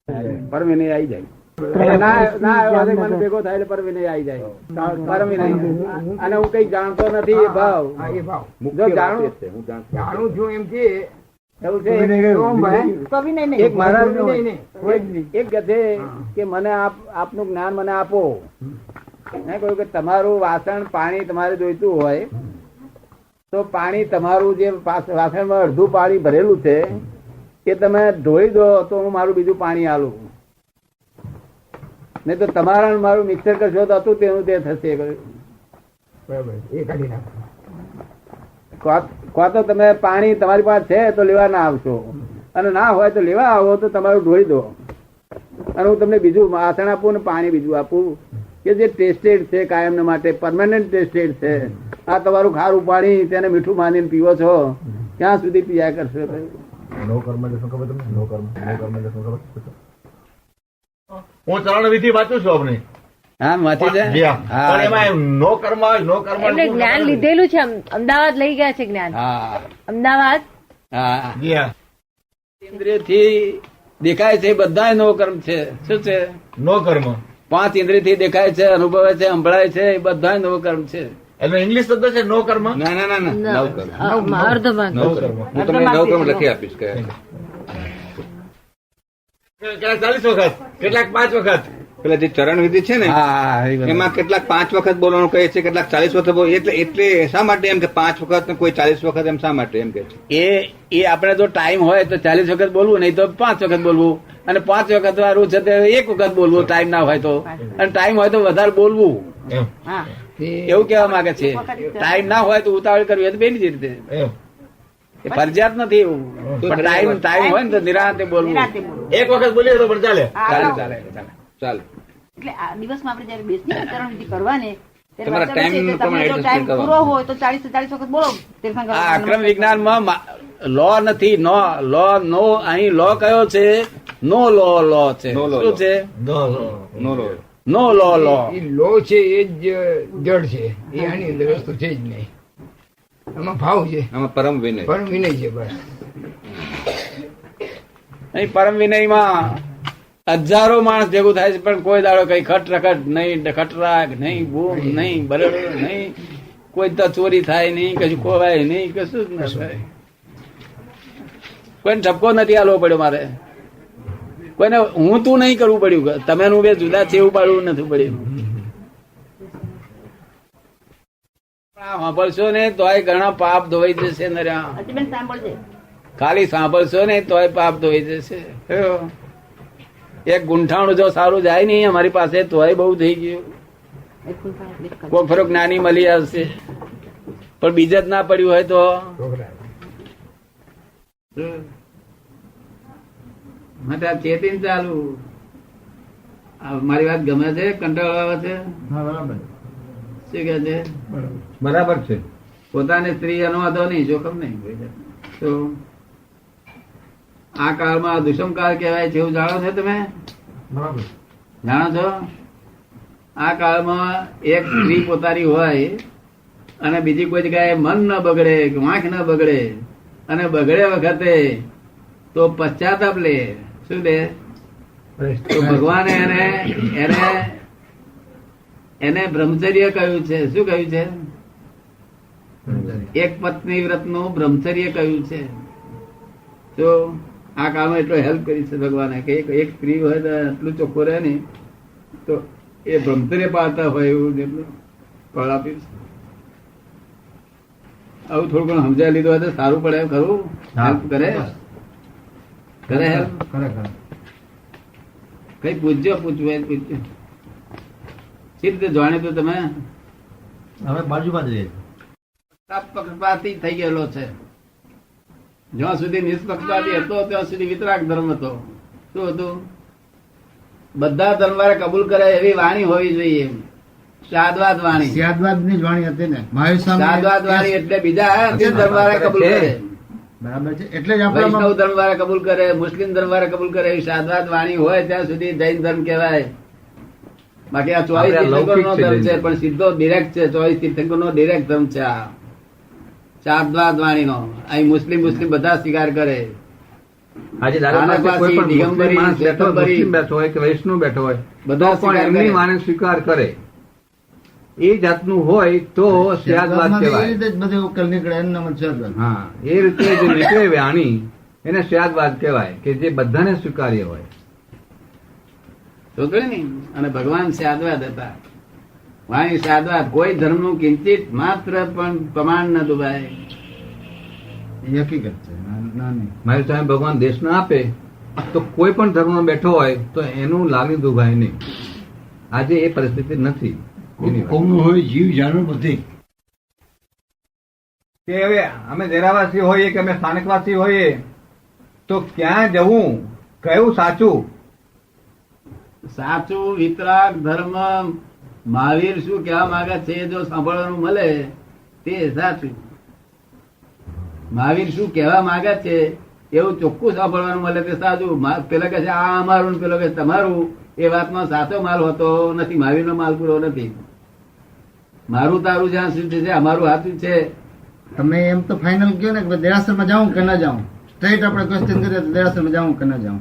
પરમ વિનય આવી જાય. ના આવ્યો મને ભેગો થાય એટલે પરમ વિનય આવી જાય. પરમ વિનય અને હું કઈ જાણતો નથી એ ભાવ. જો જાણું છું એમ કે એવું છે. એક મહારાજ એક કહે છે કે મને આપનું જ્ઞાન મને આપો. મેં કહ્યું કે તમારું વાસણ પાણી તમારે જોઈતું હોય તો પાણી તમારું જે વાસણમાં અડધું પાણી ભરેલું છે એ તમે ધોઈ દો તો હું મારું બીજું પાણી આલું. નહીં તો તમારા મારું મિક્સર કરશો તો હતું તેનું તે થશે. તો તમે પાણી તમારી પાસે છે તો લેવા ના આવશો અને ના હોય તો લેવા આવો તો તમારું ધોઈ દો અને હું તમને બીજું વાસણ આપું ને પાણી બીજું આપું કે જે ટેસ્ટેડ છે કાયમ માટે પરમાનન્ટ ટેસ્ટેડ છે. આ તમારું ખારું પાણી તેને મીઠું માનીને પીવો છો ક્યાં સુધી પીયા કરશો? હું ચરણ વિધિ વાંચું છું આપણે. હા વાંચી જાય. નો કર્મ એમને જ્ઞાન લીધેલું છે. અમદાવાદ લઈ ગયા છે જ્ઞાન. અમદાવાદ. ઇન્દ્રિય થી દેખાય છે બધા નો કર્મ છે. શું છે? નો કર્મ. 5 ઇન્દ્રિય થી દેખાય છે, અનુભવે છે, સંભળાય છે, એ બધા નો કર્મ છે. એટલે ઇંગ્લિશ શબ્દ છે નો કર્મ. ના ના ના ના નવ કર્મ. અર્ધમાં નવ કર્મ. હું તમને નવ કર્મ લખી આપીશ. કેટલાક 40 વખત, કેટલાક 5 વખત. પેલા જે ચરણ વિધિ છે ને એમાં કેટલાક 5 વખત બોલવાનું કહે છે, કેટલાક 40 વખત એટલે શા માટે એમ કે 5 વખત ને કોઈ 40 વખત એમ શા માટે એમ કે છે? એ આપણે જો ટાઈમ હોય તો 40 વખત બોલવું, નહીં તો 5 વખત બોલવું. અને 5 વખત વાળું છે તે 1 વખત બોલવું ટાઈમ ના હોય તો. અને ટાઈમ હોય તો વધારે બોલવું એવું કહેવા માંગે છે. ટાઈમ ના હોય તો ઉતાવળ કરવી હોય તો બેની જ રીતે. એ ફરજિયાત નથી એવું. પણ ટાઈમ હોય ને તો નિરાંતે બોલવું. 1 વખત બોલીએ તો પણ ચાલે. ચાલે ચાલે ચાલે. એટલે આ દિવસમાં આપણે જયારે બેસની ચરણ વિધિ કરવાની તમારા ટાઈમ પૂરો હોય તો 40 વખત બોલો. આ અક્રમ વિજ્ઞાનમાં લો નથી. નો અહીં લો કયો છે? નો લો છે. શું છે? નો લો લો છે એ જ જડ છે. એ આની અંદર વસ્તુ છે જ નહીં. આમાં ભાવ છે, આમાં પરમ વિનય છે. બસ અહીં પરમ વિનયમાં હજારો માણસ ભેગું થાય છે પણ કોઈ દાડો કઈ ખટરખટ નહીં, ખટરાગ નહીં, બૂમ નહીં, બરડ નહીં, કોઈ તો ચોરી થાય નહીં, કશું ખોવાય નહીં, કશું જ ના થાય. કોઈને ઠપકો નથી આલવો પડ્યો મારે. કોઈને હું તું નહીં કરવું પડ્યું. તમે હું બે જુદા છે એવું પાડવું નથી પડ્યું. સાંભળશો ને તોય ઘણા પાપ ધોઈ જશે. ખાલી સાંભળશો ને તોય પાપ ધોઈ જશે. એક ગુંઠાણું જો સારું જાય નહીં અમારી પાસે તોય બહુ થઈ ગયું. કોઈ ફરક જ્ઞાની મળી આવશે પણ બીજ જ ના પડ્યું હોય તો માટે આ ચેતીને ચાલુ. મારી વાત ગમે છે? કંટાળો આવે છે? શું કે છે? બરાબર છે. પોતાની સ્ત્રી અનુવાદો નહીં, જોખમ નહીં. તો આ કાળમાં દુષ્મકાળ કહેવાય છે એવું જાણો છો તમે? જાણો છો? આ કાળમાં એક સ્ત્રી પોતાની હોય અને બીજી કોઈ જગ્યાએ મન ન બગડે, વાંખ ન બગડે અને બગડે વખતે તો પશ્ચાતાપ લે. શું લે? તો ભગવાને એને બ્રહ્મચર્ય કહ્યું છે. શું કહ્યું છે? એક પત્ની વ્રત નું બ્રહ્મચર્ય કહ્યું છે. તો આ કાળમાં એટલો હેલ્પ કરી છે ભગવાને કે એક સ્ત્રી હોય તો આટલું ચોખ્ખું રહે ને તો એ બ્રહ્મચર્ય પાળતા હોય એવું જેટલું ફળ આપ્યું છે. આવું થોડું ઘણું સમજાવી લીધું હોય તો સારું પડે. ખરું હેલ્પ કરે હેલ્પ કઈ પૂછજો. પૂછવું પૂછજો. સી રીતે જાણી તો તમે હવે બાજુમાં જ પક્ષપાતી થઈ ગયેલો છે. જ્યાં સુધી નિષ્પક્ષપાતી હતો ત્યાં સુધી વિતરાગ ધર્મ હતો. શું હતું? બધા ધર્મવાળા કબૂલ કરે એવી વાણી હોવી જોઈએ. શાદવાદ વાણી. શાદવાદ ની જ વાણી હતી ને. શાદવાદ વાણી એટલે બીજા ધર્મવાળા કબૂલ કરે. બરાબર છે. એટલે જ વૈષ્ણવ ધર્મવાળા કબૂલ કરે, મુસ્લિમ ધર્મવાળા કબૂલ કરે. એવી શાદવાદ વાણી હોય ત્યાં સુધી જૈન ધર્મ કહેવાય. બાકી આ 24 તીર્થંકર નો ધર્મ છે પણ સીધો ડિરેક્ટ છે. 24 તીર્થંકર નો ડિરેક્ટ ધર્મ છે આ શાદવાદ વાણી નો. અહીં મુસ્લિમ બધા સ્વીકાર કરે આજે દાદા પાસે કોઈ પણ મુસ્લિમ માણસ બેઠો હોય, મુસ્લિમ બેઠો હોય કે વૈષ્ણવ બેઠો હોય, બધા તો પણ એમની વાણી સ્વીકાર કરે. એ જાતનું હોય તો સ્યાદવાદ કહેવાય. હા, એ રીતે જે નીકળે વાણી એને સ્યાદવાદ કહેવાય, કે જે બધાને સ્વીકાર્ય હોય. તો ને, અને ભગવાન સાદવાદ હતા. વાણી સાદવાદ, કોઈ ધર્મનું કિંચિત માત્ર પણ પ્રમાણ ન દુભાય. હકીકત છે. મારી સામે ભગવાન દેશ ના આપે તો કોઈ પણ ધર્મમાં બેઠો હોય તો એનું લાગણી દુભાય નહીં. આજે એ પરિસ્થિતિ નથી. કોમનું હોય, જીવ જાનવર બધી. કે હવે અમે દેરાવાસી હોઈએ કે અમે સ્થાનિકવાસી હોઈએ તો ક્યાં જવું, કયું સાચું? સાચું વિતરાગ ધર્મ મહાવીર શું કહેવા માંગે છે જો સાંભળવાનું મળે તે સાચું. મહાવીર શું કહેવા માંગે છે એવું ચોખ્ખું સાંભળવાનું મળે તે સાચું. પેલા કહે છે આ અમારું, પેલો કહે તમારું. એ વાતમાં સાચો માલ હોતો નથી. મહાવીરનો માલ પૂરો નથી. મારું તારું જ્યાં સુધી છે, અમારું હાથું છે. તમે એમ તો ફાઇનલ કહો ને કે દેરાસરમાં જાઉં કે ના જાઉં. સ્ટ્રેટ આપણે ક્વેશ્ચન કરીએ તો દેરાસરમાં જાઉં કે ના જાઉં.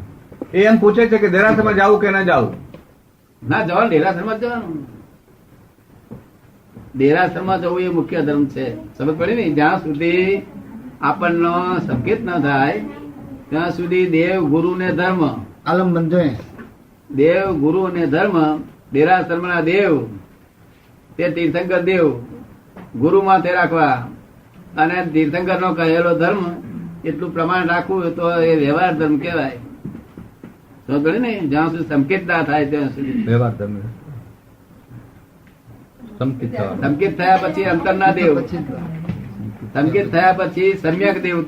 એ એમ પૂછે છે કે દેરાસરમાં જવું કે ના જવું. ના જવાનું, ડેરાસરમાં જ જવાનું. ડેરાસરમાં જવું એ મુખ્ય ધર્મ છે. સમજ પડી ને? જ્યાં સુધી આપણનો સંકેત ન થાય ત્યાં સુધી દેવ ગુરુ ને ધર્મ, આલમ બંધો દેવ ગુરુ અને ધર્મ, ડેરાસરના દેવ તે તીર્થંકર દેવ ગુરુ માથે રાખવા અને તીર્થંકર નો કહેલો ધર્મ એટલું પ્રમાણ રાખવું તો એ વ્યવહાર ધર્મ કહેવાય. સમજ પડી ને? જ્યાં સુધી સંકેત ના થાય ત્યાં સુધી. વ્યવહાર તમે સંકેત થયા પછી અંતરના દેવ, સંકેત થયા પછી સમ્યક દેવ,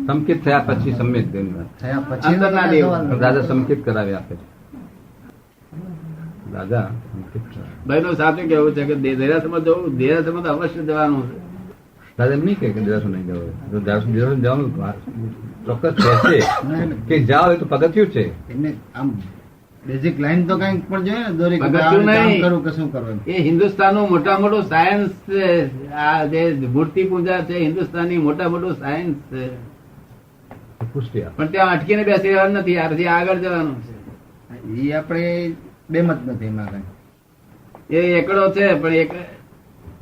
સંકેત થયા પછી સમ્યક દેવ, થયા પછી અંતરના દેવ. દાદા સંકેત કરાવી આપે છે. દાદા સંકેત કરાવે. ભાઈ નું સાચું કેવું છે કે દેરાસરમાં જવું, દેરાસરમાં તો અવશ્ય જવાનું છે. દાદા એમ નહીં કે દેરાસર નહીં જવું. જો દેરાસર જવાનું ચોક્કસ કહેશે કે જાઓ, એ તો પગથિયું છે. એમને આમ બેઝિક લાઈન તો કઈક પણ જોઈએ ને દોરી કે પગથિયું આ કામ નહીં. કરું કે શું કરવું. એ હિન્દુસ્તાનનું મોટા મોટું સાયન્સ છે. આ જે મૂર્તિ પૂજા છે હિન્દુસ્તાનની મોટા મોટું સાયન્સ છે. પુષ્ટિ આપે. પણ ત્યાં અટકીને બેસી રહેવાનું નથી. આથી આગળ જવાનું છે. એ આપણે બેમત નથી એમાં કઈ. એ એકડો છે પણ એક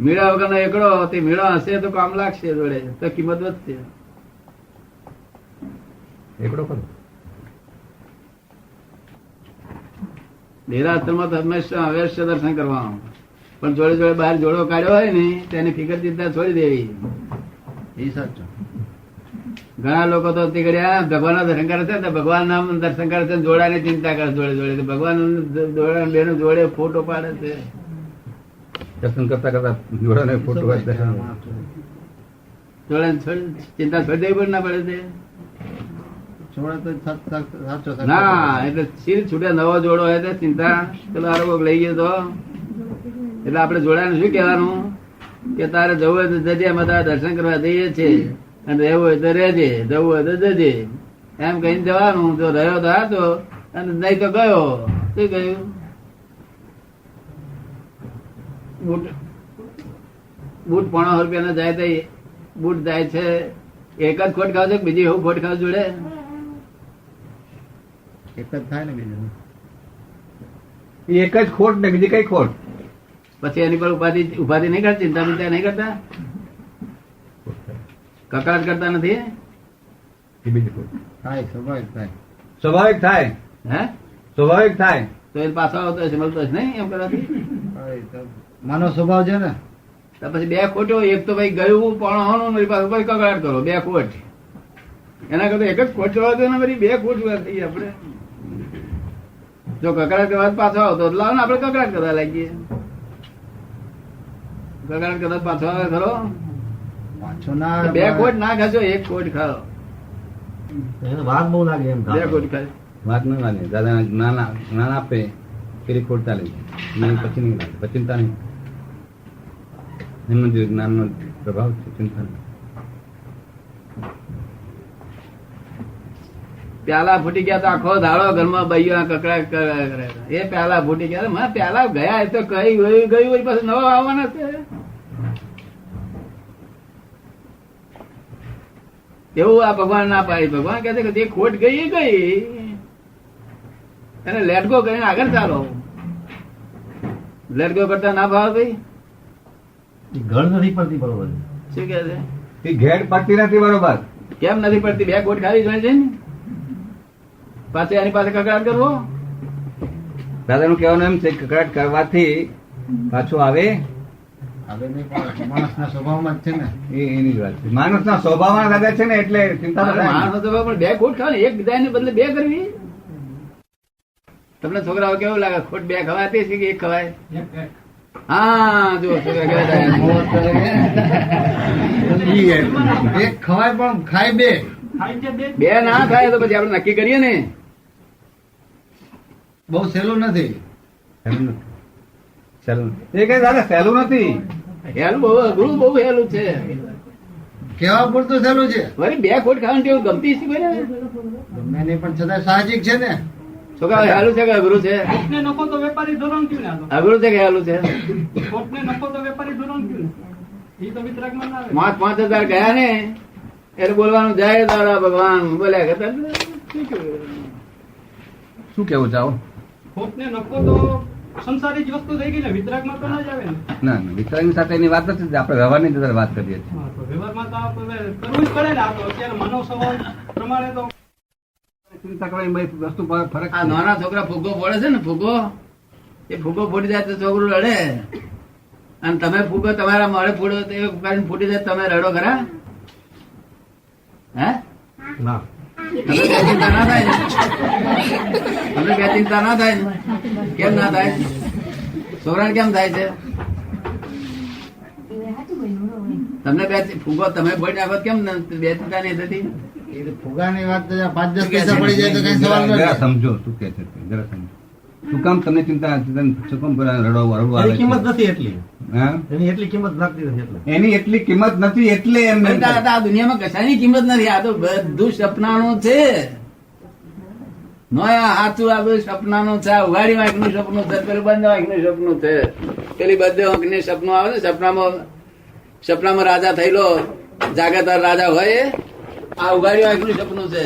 મીડા વગરનો એકડો, તે મીડો હશે તો કામ લાગશે જોડે, તો કિંમત વધશે. એકડો કરો. દેરાસરમાં તો હંમેશા અવશ્ય દર્શન કરવાનું, પણ જોડે જોડે બહાર જોડો કાઢ્યો હોય ને તેની ફિકર ચિંતા છોડી દેવી. એ સાચું. ઘણા લોકો તો તીકડ્યા ભગવાન ના દર્શન કરે છે ને ભગવાન નામ દર્શન કરે છે, જોડાની ચિંતા કરે જોડે જોડે. ભગવાન જોડા બેનો જોડે ફોટો પાડે છે. દર્શન કરતા કરતા જોડાને ફોટો જોડે ચિંતા છોડી દેવી પણ ના પડે છે. છોડે તો સાચો ના એટલે શીર છૂટે નવો જોડો હોય તો ચિંતા પેલો આરોગ્ય લઈ ગયો તો એટલે આપડે જોડાને શું કહેવાનું કે તારે જવું હોય તો જજે, અમે તારા દર્શન કરવા જઈએ છીએ, અને રહેવું હોય તો રહેજે, જવું હોય તો જજે, એમ કહીને જવાનું. જો રહ્યો તો હતો અને નહીં તો ગયો. શું કહ્યું? બૂટ 500 રૂપિયા જાય તો બૂટ જાય છે. એક જ ખોટ ખાવ છો કે બીજી એવું ખોટ ખાવ જોડે? એક જ થાય ને બીજું. એક જ ખોટ ને બીજી કઈ ખોટ? પછી એની પર ઉપાધિ નહીં કરતા, ચિંતા બિંતા નહીં કરતા, કકડાટ કરતા નથી? એ બીજી ખોટ થાય સ્વાભાવિક થાય. સ્વાભાવિક થાય. હે સ્વાભાવિક થાય. તો એ પાછો આવતો હશે, મળતો હશે નહીં એમ કરવાથી? માનવ સ્વભાવ છે ને. તો પછી બે ખોટો, એક તો ભાઈ ગયું પણ મારી પાસે પછી કકડાટ કરો, બે ખોટ. એના કરતા એક જ ખોટ જવા દો ને, મારી બે ખોટ થઈ આપડે. જો કકડાટ કરવા પાછો આવતો લાવો ને આપડે કકડાટ કરવા લાગીએ. કકડાટ કરતા પાછો આવે ખરો? પાછો ના બે ખોટ ના ખાશો, એક ખોટ ખાઓ. વાત બહુ લાગે એમ. બે ખોટ ખાય. વાત ન લાગે. દાદા જ્ઞાન આપે પેલી ખોટ ચાલે, નહીં પછી નહીં લાગે. પછી ચિંતા નહીં. એમનો જે જ્ઞાનનો પ્રભાવ છે, ચિંતા નહીં. પ્યાલા ફૂટી ગયા તો આખો દાડો ઘરમાં બૈયા કકડાટ કરે. એ પ્યાલા ફૂટી ગયા, માં પ્યાલા ગયા એ તો કઈ ગયું હોય, પછી નવા આવવાના છે. એવું આ ભગવાન ના પાડી. ભગવાન કહે છે કે જે ખોટ ગઈ એ ગઈ, એને લેટ ગો કરીને આગળ ચાલો. લેટ ગો કરતા ના ભાવ ભાઈ? ઘર નથી પડતી બરોબર. શું કે છે? એ ઘેર પડતી નથી બરોબર. કેમ નથી પડતી? બે ખોટ ખાવી જોઈએ છે ને, પાછળ એની પાસે કકડાટ કરવો. દાદાનું કહેવાનું એમ છે કે કકડાટ કરવાથી પાછું આવે હવે નહીં પણ માણસના સ્વભાવમાં જ છે ને. એની જ વાત છે. માણસના સ્વભાવમાં દાદા છે ને એટલે ચિંતા ન થાય. માણસ તો પણ બે ખોટ ખાવ ને, એક બીજાને બદલે બે કરવી. તમને છોકરાઓ કેવું લાગે? ખોટ બે ખવાતી છે કે એક ખવાય? હા જો છોકરા એક ખવાય પણ ખાય બે. બે ના ખાય તો પછી આપણે નક્કી કરીએ ને. બહુ સહેલું નથી. સહેલું એ કઈ દાદા સહેલું નથી. હેલું બહુ અઘરું, બહુ હેલું છે. કેવા પૂરતું સહેલું છે. વળી બે ખોટ ખાવાની ટેવ ગમતી છે કોઈને? ગમે નહીં પણ છતાં સાહજિક છે ને. છોકરા હેલું છે કે અઘરું છે? નફો તો વેપારી ધોરણ કયું ને અઘરું છે કે હેલું છે? કોર્ટને નફો તો વેપારી ધોરણ કયું ને એ તો વિતરાગમાં ના આવે. 5,000 ગયા ને એટલે બોલવાનું જય દાદા ભગવાન બોલ્યા કરતા. શું કેવું ચાવો? કોર્ટને નફો તો સંસારી જ વસ્તુ થઈ ગઈ ને, વિતરાગમાં તો ના જ આવે ને. ના વિતરાગની સાથે એની વાત નથી, આપણે વ્યવહારની અંદર વાત કરીએ છીએ. હા, તો વ્યવહારમાં તો આપણે કરવું જ પડે ને. આ તો અત્યારે માનવ સ્વભાવ પ્રમાણે તો ચિંતા કરવાની વસ્તુ પર ફરક આ નાના છોકરા ફુગ્ગો ફોડે છે ને, ફુગ્ગો એ ફુગ્ગો ફૂટી જાય તો છોકરું રડે, અને તમે ફુગ્ગો તમારા મોડે ફોડો તો એ ફૂટી જાય તમે રડો ખરા? હે? ના તમને બે ચિંતા ના થાય ને? તમને બે ચિંતા ના થાય ને? કેમ ના થાય? છોકરાને કેમ થાય છે? તમને બે ફુગ્ગો તમે ફોડી નાખો કેમ બે ચિંતા નહીં થતી? એ ફુગાની વાત તો 5-10 પૈસા પડી જાય તો કઈ સવાલ જરા નથી. સમજો શું કે છે તે, જરા સમજો. શું કામ તમને ચિંતા શું કામ રડવા એની આવે કિંમત છે? નથી એટલી. હા? એની એટલી કિંમત લાગતી નથી એટલે. એની એટલી કિંમત નથી એટલે એમ પણ દાદા, આ દુનિયામાં કશાની કિંમત નથી. આ તો બધું સપનાનું છે. નો આ સાચું આ બધું સપનાનું છે. આ ઉઘાડી વાંક નું સપનું છે, પેલું બંધ વાંક નું સપનું છે, પેલી બધે વાંક ની સપનું આવે ને. સપનામાં રાજા થયેલો જાગતા રાજા હોય, આ ઉઘાડી વાંક નું સપનું છે.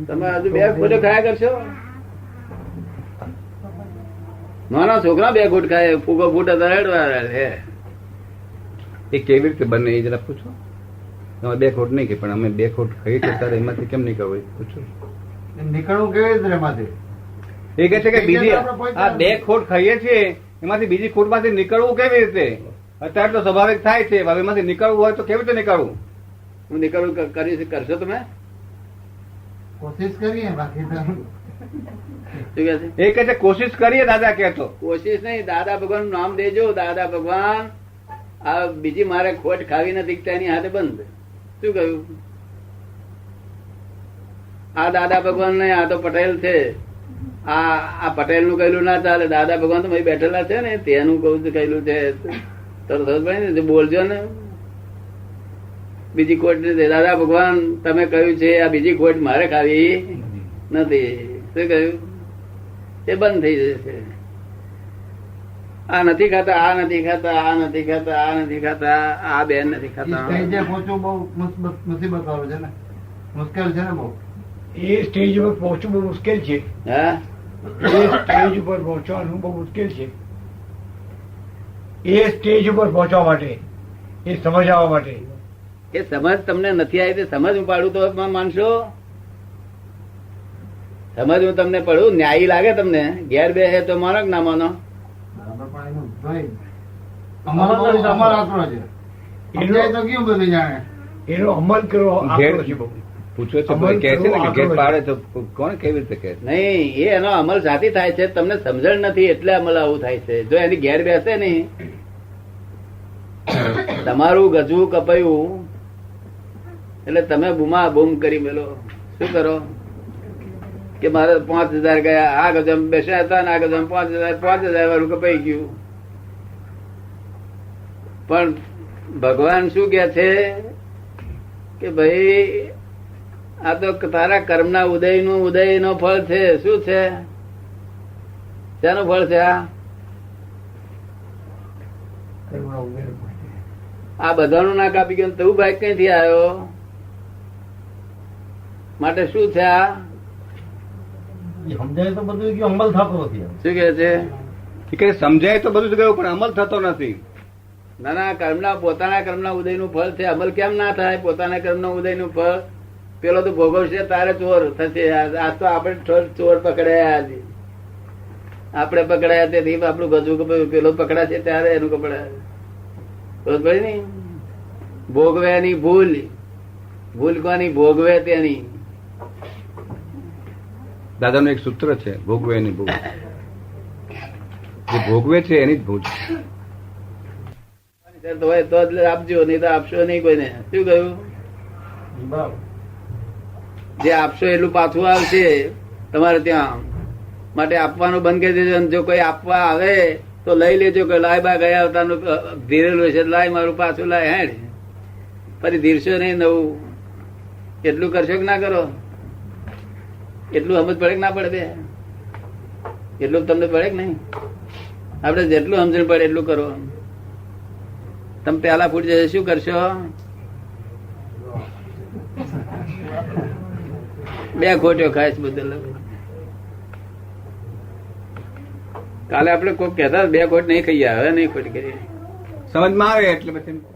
તમે હજુ બે ખોટો ખાયા કરશો? નાના છોકરા બે ખોટ ખાય, ફૂગો ફૂટે તો રડવા હે. એ કેવી રીતે બને એ જરા પૂછો. તમે બે ખોટ નહીં કે પણ અમે બે ખોટ ખાઈ તો ત્યારે એમાંથી કેમ નહીં કહો પૂછો. નીકળવું કેવી રીતે એમાંથી? એ કહે છે કે બીજી આ બે ખોટ ખાઈએ છીએ એમાંથી બીજી ખોટ માંથી નીકળવું કેવી રીતે? અત્યારે તો સ્વાભાવિક થાય છે, હવે એમાંથી નીકળવું હોય તો કેવી રીતે નીકળવું? હું નીકળવું કરશો તમે? કોશિશ કરીએ બાકી તો શું કહે છે? એ કહે છે કોશિશ કરીએ. દાદા કહેતો કોશિશ નહીં, દાદા ભગવાન નું નામ દેજો. દાદા ભગવાન આ બીજી મારે ખોટ ખાવી નથી, તેની હાથે બંધ. શું કહ્યું? આ દાદા ભગવાન નહીં, આ તો પટેલ છે. આ પટેલ નું કહેલું ના ચાલે. દાદા ભગવાન તો બેઠેલા છે ને, તેનું કહું કહેલું છે. તરત બોલજો ને. બીજી ખોટ નથી. દાદા ભગવાન તમે કહ્યું છે આ બીજી ખોટ મારે ખાવી નથી. શું કહ્યું? એ બંધ થઈ જશે. આ નથી ખાતા, આ નથી ખાતા, આ નથી ખાતા, આ નથી ખાતા, આ બેન નથી ખાતા. સ્ટેજે પહોંચવું બહુ મુસીબત વાળું છે ને, મુશ્કેલ છે ને બહુ. એ સ્ટેજ ઉપર પહોંચવું બહુ મુશ્કેલ છે. હા, એ સ્ટેજ ઉપર પહોંચવાનું બહુ મુશ્કેલ છે. એ સ્ટેજ ઉપર પહોંચવા માટે, એ સમજાવવા માટે. એ સમજ તમને નથી આવી તે સમજ હું પાડું તો માનશો? સમજ હું તમને પડું ન્યાયી લાગે તમને? ઘેર બે હે તો માનો કે ના માનો? બરાબર, પણ એનું ભાઈ અમલ આતરો છે. સમજાય તો કેવું બધું જાણે. એનો અમલ કરવો આકરો છે બહુ. પૂછો છો કે છે ને કે ઘેર પાડે તો કોણ કેવી રીતે કહે? નહીં, એ એનો અમલ સાથી થાય છે. તમને સમજણ નથી એટલે અમલ આવું થાય છે. જો એની ઘેર બેસે નહીં, તમારું ગજવું કપાયું એટલે તમે બૂમા બૂમ કરી મેલો. શું કરો કે મારે 5,000 ગયા, આ ગજમ બેસ્યા હતા ને આ ગજમ 5,000 વાળું કપાઈ ગયું. પણ ભગવાન શું કે છે કે ભાઈ આ તો તારા કર્મના ઉદય નો ફળ છે. શું છે? શેનું ફળ છે? આ આ બધાનું ના કાપી ગયું તું ભાઈ ક્યાંથી આવ્યો? માટે શું થયા? એ સમજાય તો બધું ગયું, અમલ થતો નથી. શું કે છે? એ કે સમજાય તો બધું જ ગયું પણ અમલ થતો નથી. ના ના, કર્મના પોતાના કર્મના ઉદયનું ફળ છે. અમલ કેમ ના થાય? પોતાના કર્મના ઉદયનું ફળ પેલો તો ભોગવશે તારે ચોર થશે. આ તો આપણે ચોર પકડાયા આજે. આપણે પકડાયા તેથી આપણું ગજું પેલો પકડાશે ત્યારે એનું કપડા ને ભોગવ્યાની ભૂલ. ભૂલ કોની? ભોગવે તેની. દાદાનું એક સૂત્ર છે, ભોગવે એની ભૂલ. જે ભોગવે છે એની જ ભૂલ. હોય તો જ આપજો, નહીં તો આપશો નહીં કોઈને. શું કહ્યું? જે આપશો એટલું પાછું આવશે તમારે ત્યાં. માટે આપવાનું બંધ કરી દેજો. જો કોઈ આપવા આવે તો લઈ લેજો કે લાય બા ગયા અવતારનું ધીરેલું છે, લાય મારું પાછું લાય. હેડ ફરી ધીરશો નહીં. નવું એટલું કરશો કે ના કરો? એટલું સમજ પડે કે ના પડે? બે એટલું તમને પડે કે નહીં? આપડે જેટલું સમજણ પડે એટલું કરો. તમે પહેલા ફૂટ જશે શું કરશો? બે ખોટ્યો ખાઈશ બધું. કાલે આપડે કોઈ કહેતા બે ખોટ નહીં ખાઈએ, હવે નહીં ખોટ કરીએ. સમજમાં આવે એટલે પછી